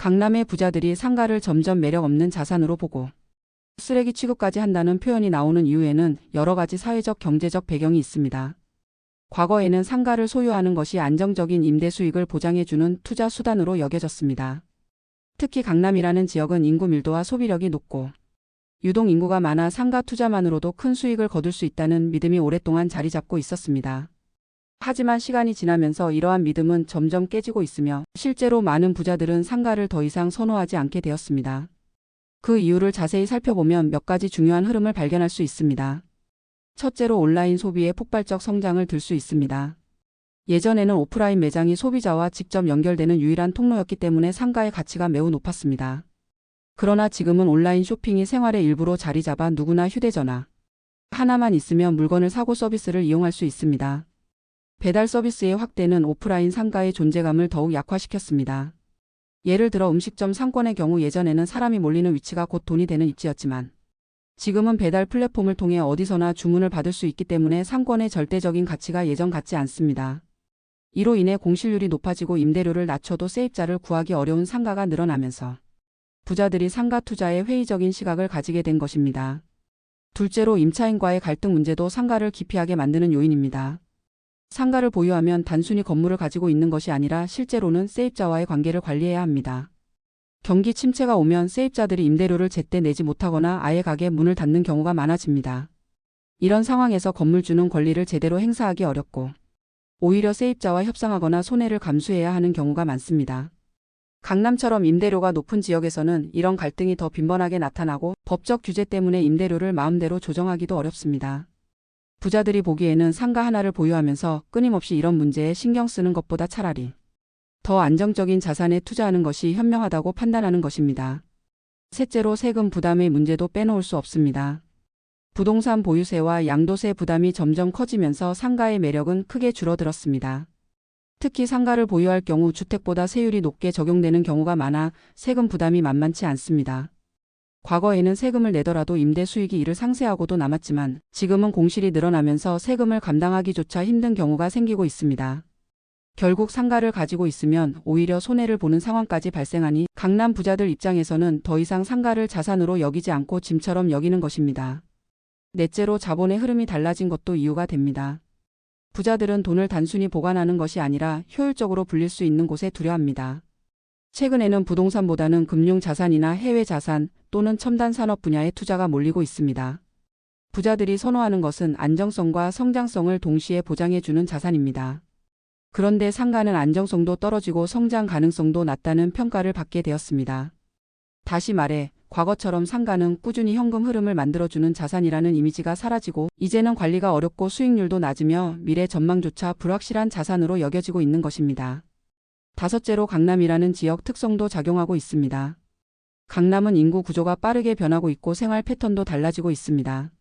강남의 부자들이 상가를 점점 매력 없는 자산으로 보고 쓰레기 취급까지 한다는 표현이 나오는 이유에는 여러 가지 사회적 경제적 배경이 있습니다. 과거에는 상가를 소유하는 것이 안정적인 임대 수익을 보장해주는 투자 수단으로 여겨졌습니다. 특히 강남이라는 지역은 인구 밀도와 소비력이 높고 유동 인구가 많아 상가 투자만으로도 큰 수익을 거둘 수 있다는 믿음이 오랫동안 자리 잡고 있었습니다. 하지만 시간이 지나면서 이러한 믿음은 점점 깨지고 있으며 실제로 많은 부자들은 상가를 더 이상 선호하지 않게 되었습니다. 그 이유를 자세히 살펴보면 몇 가지 중요한 흐름을 발견할 수 있습니다. 첫째로 온라인 소비의 폭발적 성장을 들 수 있습니다. 예전에는 오프라인 매장이 소비자와 직접 연결되는 유일한 통로였기 때문에 상가의 가치가 매우 높았습니다. 그러나 지금은 온라인 쇼핑이 생활의 일부로 자리 잡아 누구나 휴대전화 하나만 있으면 물건을 사고 서비스를 이용할 수 있습니다. 배달 서비스의 확대는 오프라인 상가의 존재감을 더욱 약화시켰습니다. 예를 들어 음식점 상권의 경우 예전에는 사람이 몰리는 위치가 곧 돈이 되는 입지였지만 지금은 배달 플랫폼을 통해 어디서나 주문을 받을 수 있기 때문에 상권의 절대적인 가치가 예전 같지 않습니다. 이로 인해 공실률이 높아지고 임대료를 낮춰도 세입자를 구하기 어려운 상가가 늘어나면서 부자들이 상가 투자에 회의적인 시각을 가지게 된 것입니다. 둘째로 임차인과의 갈등 문제도 상가를 기피하게 만드는 요인입니다. 상가를 보유하면 단순히 건물을 가지고 있는 것이 아니라 실제로는 세입자와의 관계를 관리해야 합니다. 경기 침체가 오면 세입자들이 임대료를 제때 내지 못하거나 아예 가게 문을 닫는 경우가 많아집니다. 이런 상황에서 건물주는 권리를 제대로 행사하기 어렵고 오히려 세입자와 협상하거나 손해를 감수해야 하는 경우가 많습니다. 강남처럼 임대료가 높은 지역에서는 이런 갈등이 더 빈번하게 나타나고 법적 규제 때문에 임대료를 마음대로 조정하기도 어렵습니다. 부자들이 보기에는 상가 하나를 보유하면서 끊임없이 이런 문제에 신경 쓰는 것보다 차라리 더 안정적인 자산에 투자하는 것이 현명하다고 판단하는 것입니다. 셋째로 세금 부담의 문제도 빼놓을 수 없습니다. 부동산 보유세와 양도세 부담이 점점 커지면서 상가의 매력은 크게 줄어들었습니다. 특히 상가를 보유할 경우 주택보다 세율이 높게 적용되는 경우가 많아 세금 부담이 만만치 않습니다. 과거에는 세금을 내더라도 임대 수익이 이를 상쇄하고도 남았지만 지금은 공실이 늘어나면서 세금을 감당하기조차 힘든 경우가 생기고 있습니다. 결국 상가를 가지고 있으면 오히려 손해를 보는 상황까지 발생하니 강남 부자들 입장에서는 더 이상 상가를 자산으로 여기지 않고 짐처럼 여기는 것입니다. 넷째로 자본의 흐름이 달라진 것도 이유가 됩니다. 부자들은 돈을 단순히 보관하는 것이 아니라 효율적으로 불릴 수 있는 곳에 두려 합니다. 최근에는 부동산보다는 금융자산이나 해외자산 또는 첨단 산업 분야에 투자가 몰리고 있습니다. 부자들이 선호하는 것은 안정성과 성장성을 동시에 보장해주는 자산입니다. 그런데 상가는 안정성도 떨어지고 성장 가능성도 낮다는 평가를 받게 되었습니다. 다시 말해 과거처럼 상가는 꾸준히 현금 흐름을 만들어주는 자산이라는 이미지가 사라지고 이제는 관리가 어렵고 수익률도 낮으며 미래 전망조차 불확실한 자산으로 여겨지고 있는 것입니다. 다섯째로 강남이라는 지역 특성도 작용하고 있습니다. 강남은 인구 구조가 빠르게 변하고 있고 생활 패턴도 달라지고 있습니다.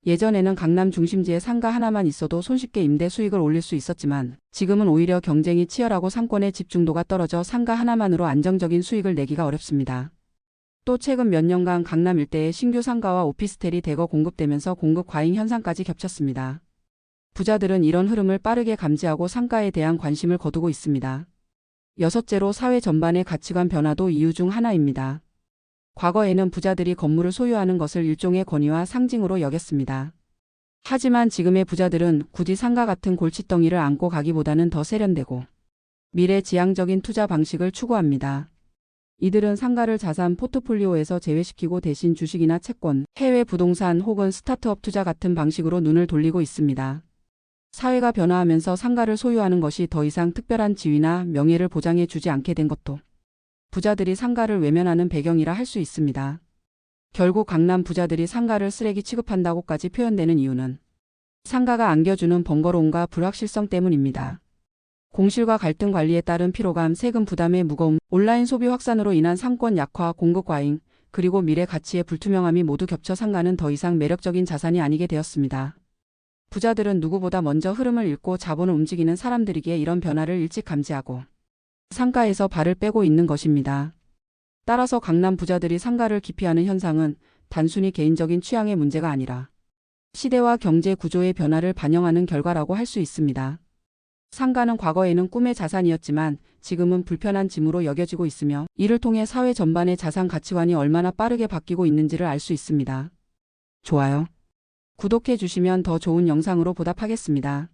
예전에는 강남 중심지에 상가 하나만 있어도 손쉽게 임대 수익을 올릴 수 있었지만 지금은 오히려 경쟁이 치열하고 상권의 집중도가 떨어져 상가 하나만으로 안정적인 수익을 내기가 어렵습니다. 또 최근 몇 년간 강남 일대에 신규 상가와 오피스텔이 대거 공급되면서 공급 과잉 현상까지 겹쳤습니다. 부자들은 이런 흐름을 빠르게 감지하고 상가에 대한 관심을 거두고 있습니다. 여섯째로 사회 전반의 가치관 변화도 이유 중 하나입니다. 과거에는 부자들이 건물을 소유하는 것을 일종의 권위와 상징으로 여겼습니다. 하지만 지금의 부자들은 굳이 상가 같은 골칫덩이를 안고 가기보다는 더 세련되고 미래지향적인 투자 방식을 추구합니다. 이들은 상가를 자산 포트폴리오에서 제외시키고 대신 주식이나 채권, 해외 부동산 혹은 스타트업 투자 같은 방식으로 눈을 돌리고 있습니다. 사회가 변화하면서 상가를 소유하는 것이 더 이상 특별한 지위나 명예를 보장해 주지 않게 된 것도 부자들이 상가를 외면하는 배경이라 할 수 있습니다. 결국 강남 부자들이 상가를 쓰레기 취급한다고까지 표현되는 이유는 상가가 안겨주는 번거로움과 불확실성 때문입니다. 공실과 갈등 관리에 따른 피로감, 세금 부담의 무거움, 온라인 소비 확산으로 인한 상권 약화, 공급 과잉, 그리고 미래 가치의 불투명함이 모두 겹쳐 상가는 더 이상 매력적인 자산이 아니게 되었습니다. 부자들은 누구보다 먼저 흐름을 읽고 자본을 움직이는 사람들이기에 이런 변화를 일찍 감지하고 상가에서 발을 빼고 있는 것입니다. 따라서 강남 부자들이 상가를 기피하는 현상은 단순히 개인적인 취향의 문제가 아니라 시대와 경제 구조의 변화를 반영하는 결과라고 할 수 있습니다. 상가는 과거에는 꿈의 자산이었지만 지금은 불편한 짐으로 여겨지고 있으며 이를 통해 사회 전반의 자산 가치관이 얼마나 빠르게 바뀌고 있는지를 알 수 있습니다. 좋아요. 구독해 주시면 더 좋은 영상으로 보답하겠습니다.